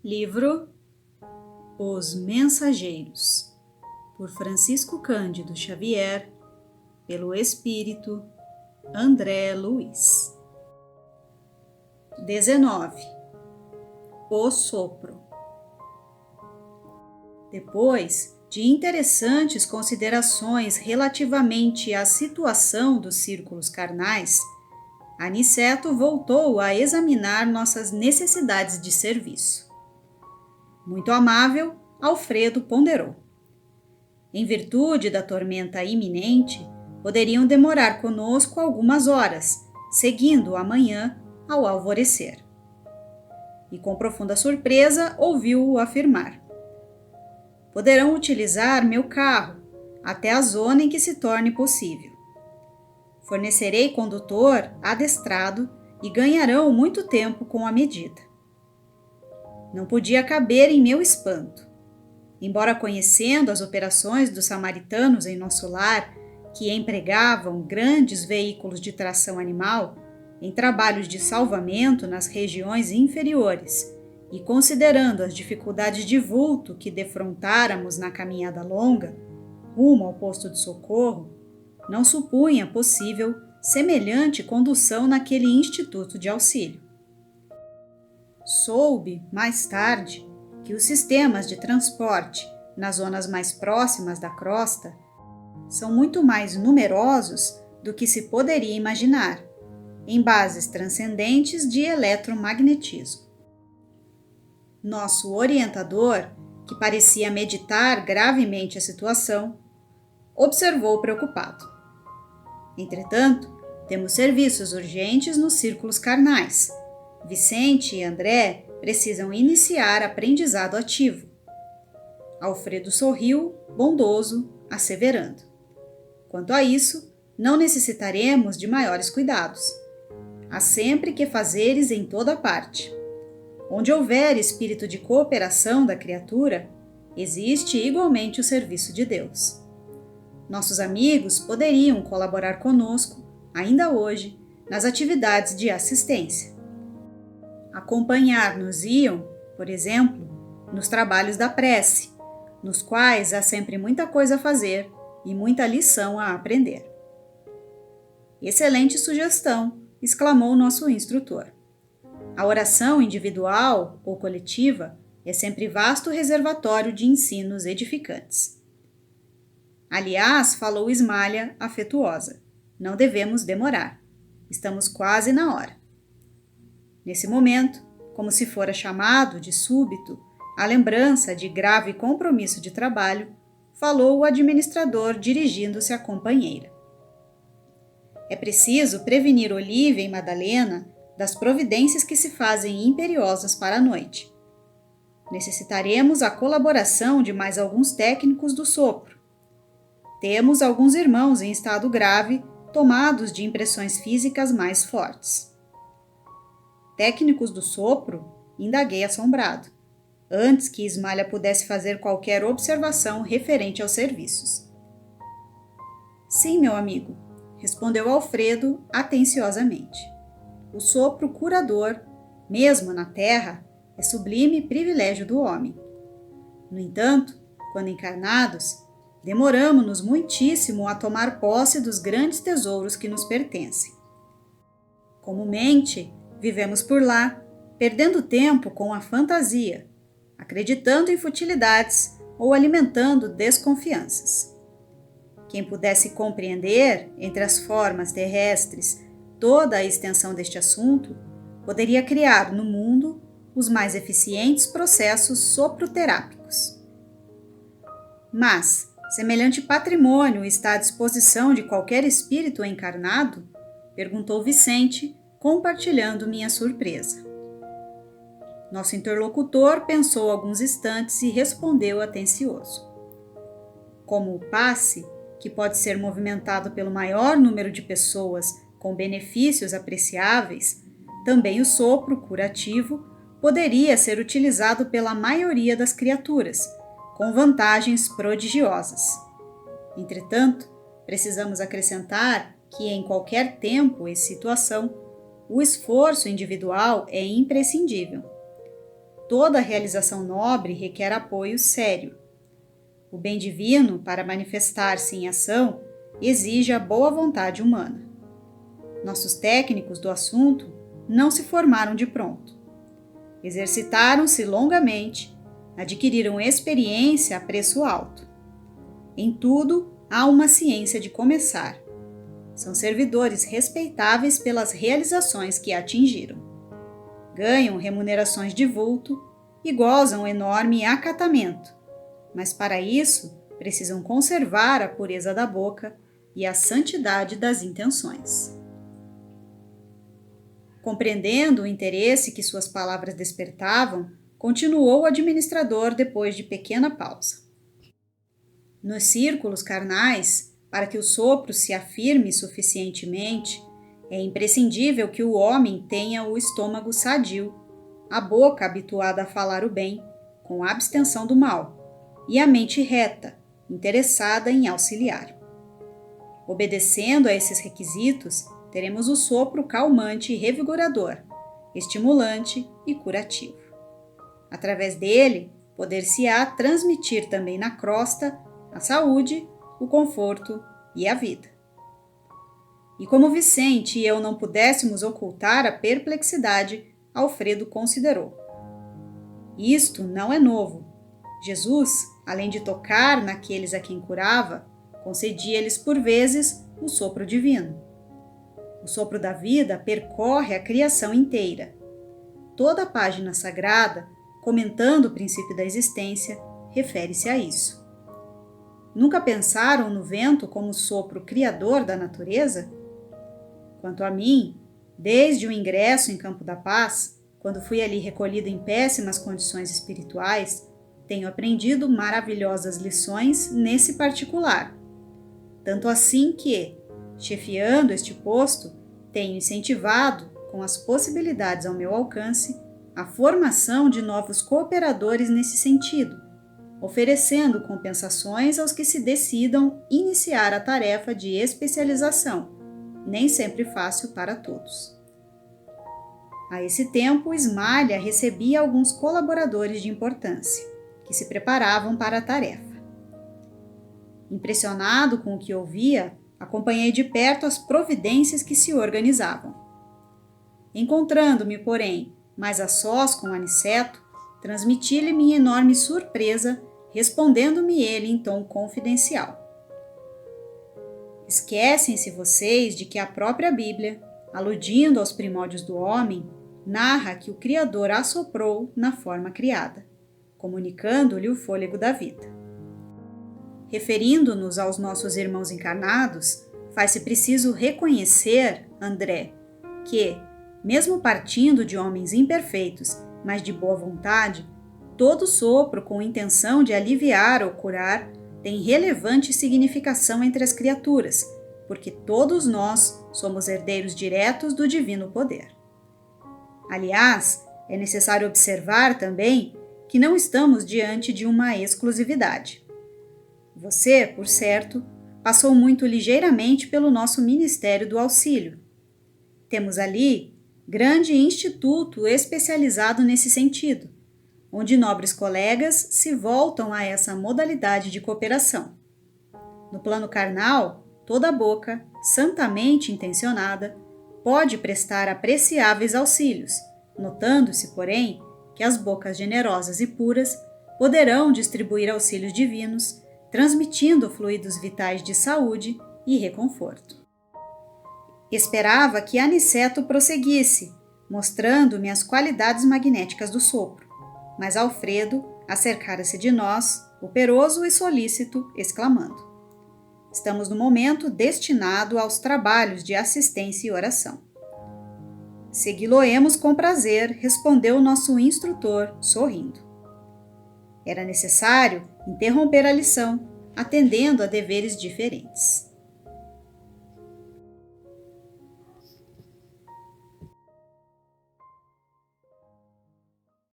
Livro Os Mensageiros, por Francisco Cândido Xavier, pelo Espírito André Luiz. 19. O Sopro. Depois de interessantes considerações relativamente à situação dos círculos carnais, Aniceto voltou a examinar nossas necessidades de serviço. Muito amável, Alfredo ponderou. Em virtude da tormenta iminente, poderiam demorar conosco algumas horas, seguindo amanhã ao alvorecer. E com profunda surpresa ouviu-o afirmar: poderão utilizar meu carro até a zona em que se torne possível. Fornecerei condutor adestrado e ganharão muito tempo com a medida. Não podia caber em meu espanto. Embora conhecendo as operações dos samaritanos em nosso lar, que empregavam grandes veículos de tração animal em trabalhos de salvamento nas regiões inferiores, e considerando as dificuldades de vulto que defrontáramos na caminhada longa, rumo ao posto de socorro, não supunha possível semelhante condução naquele instituto de auxílio. Soube, mais tarde, que os sistemas de transporte nas zonas mais próximas da crosta são muito mais numerosos do que se poderia imaginar, em bases transcendentes de eletromagnetismo. Nosso orientador, que parecia meditar gravemente a situação, observou preocupado. Entretanto, temos serviços urgentes nos círculos carnais. Vicente e André precisam iniciar aprendizado ativo. Alfredo sorriu, bondoso, asseverando: quanto a isso, não necessitaremos de maiores cuidados. Há sempre que fazeres em toda parte. Onde houver espírito de cooperação da criatura, existe igualmente o serviço de Deus. Nossos amigos poderiam colaborar conosco, ainda hoje, nas atividades de assistência. Acompanhar-nos-iam, por exemplo, nos trabalhos da prece, nos quais há sempre muita coisa a fazer e muita lição a aprender. Excelente sugestão, exclamou nosso instrutor. A oração individual ou coletiva é sempre vasto reservatório de ensinos edificantes. Aliás, falou Ismália, afetuosa, não devemos demorar. Estamos quase na hora. Nesse momento, como se fora chamado de súbito, a lembrança de grave compromisso de trabalho, falou o administrador dirigindo-se à companheira. É preciso prevenir Olívia e Madalena das providências que se fazem imperiosas para a noite. Necessitaremos a colaboração de mais alguns técnicos do sopro. Temos alguns irmãos em estado grave, tomados de impressões físicas mais fortes. Técnicos do sopro? Indaguei assombrado, antes que Ismália pudesse fazer qualquer observação referente aos serviços. Sim, meu amigo, respondeu Alfredo atenciosamente. O sopro curador, mesmo na terra, é sublime privilégio do homem. No entanto, quando encarnados, demoramo-nos muitíssimo a tomar posse dos grandes tesouros que nos pertencem. Comumente, vivemos por lá, perdendo tempo com a fantasia, acreditando em futilidades ou alimentando desconfianças. Quem pudesse compreender, entre as formas terrestres, toda a extensão deste assunto, poderia criar no mundo os mais eficientes processos soproterápicos. Mas, semelhante patrimônio está à disposição de qualquer espírito encarnado? Perguntou Vicente, compartilhando minha surpresa. Nosso interlocutor pensou alguns instantes e respondeu atencioso. Como o passe, que pode ser movimentado pelo maior número de pessoas com benefícios apreciáveis, também o sopro curativo poderia ser utilizado pela maioria das criaturas, com vantagens prodigiosas. Entretanto, precisamos acrescentar que em qualquer tempo e situação, o esforço individual é imprescindível. Toda realização nobre requer apoio sério. O bem divino, para manifestar-se em ação, exige a boa vontade humana. Nossos técnicos do assunto não se formaram de pronto. Exercitaram-se longamente, adquiriram experiência a preço alto. Em tudo, há uma ciência de começar. São servidores respeitáveis pelas realizações que atingiram. Ganham remunerações de vulto e gozam enorme acatamento, mas para isso precisam conservar a pureza da boca e a santidade das intenções. Compreendendo o interesse que suas palavras despertavam, continuou o administrador depois de pequena pausa. Nos círculos carnais, para que o sopro se afirme suficientemente, é imprescindível que o homem tenha o estômago sadio, a boca habituada a falar o bem, com abstenção do mal, e a mente reta, interessada em auxiliar. Obedecendo a esses requisitos, teremos o sopro calmante e revigorador, estimulante e curativo. Através dele, poder-se-á transmitir também na crosta a saúde, o conforto e a vida. E como Vicente e eu não pudéssemos ocultar a perplexidade, Alfredo considerou: isto não é novo. Jesus, além de tocar naqueles a quem curava, concedia-lhes por vezes o sopro divino. O sopro da vida percorre a criação inteira. Toda a página sagrada, comentando o princípio da existência, refere-se a isso. Nunca pensaram no vento como sopro criador da natureza? Quanto a mim, desde o ingresso em Campo da Paz, quando fui ali recolhido em péssimas condições espirituais, tenho aprendido maravilhosas lições nesse particular. Tanto assim que, chefiando este posto, tenho incentivado, com as possibilidades ao meu alcance, a formação de novos cooperadores nesse sentido, oferecendo compensações aos que se decidam iniciar a tarefa de especialização, nem sempre fácil para todos. A esse tempo, Ismalha recebia alguns colaboradores de importância, que se preparavam para a tarefa. Impressionado com o que ouvia, acompanhei de perto as providências que se organizavam. Encontrando-me, porém, mais a sós com Aniceto, transmiti-lhe minha enorme surpresa, respondendo-me ele em tom confidencial. Esquecem-se vocês de que a própria Bíblia, aludindo aos primórdios do homem, narra que o Criador assoprou na forma criada, comunicando-lhe o fôlego da vida. Referindo-nos aos nossos irmãos encarnados, faz-se preciso reconhecer, André, que, mesmo partindo de homens imperfeitos, mas de boa vontade, todo sopro com intenção de aliviar ou curar tem relevante significação entre as criaturas, porque todos nós somos herdeiros diretos do divino poder. Aliás, é necessário observar também que não estamos diante de uma exclusividade. Você, por certo, passou muito ligeiramente pelo nosso Ministério do Auxílio. Temos ali grande instituto especializado nesse sentido, onde nobres colegas se voltam a essa modalidade de cooperação. No plano carnal, toda boca, santamente intencionada, pode prestar apreciáveis auxílios, notando-se, porém, que as bocas generosas e puras poderão distribuir auxílios divinos, transmitindo fluidos vitais de saúde e reconforto. Esperava que Aniceto prosseguisse, mostrando-me as qualidades magnéticas do sopro, mas Alfredo acercara-se de nós, operoso e solícito, exclamando: estamos no momento destinado aos trabalhos de assistência e oração. Segui-lo-emos com prazer, respondeu o nosso instrutor, sorrindo. Era necessário interromper a lição, atendendo a deveres diferentes.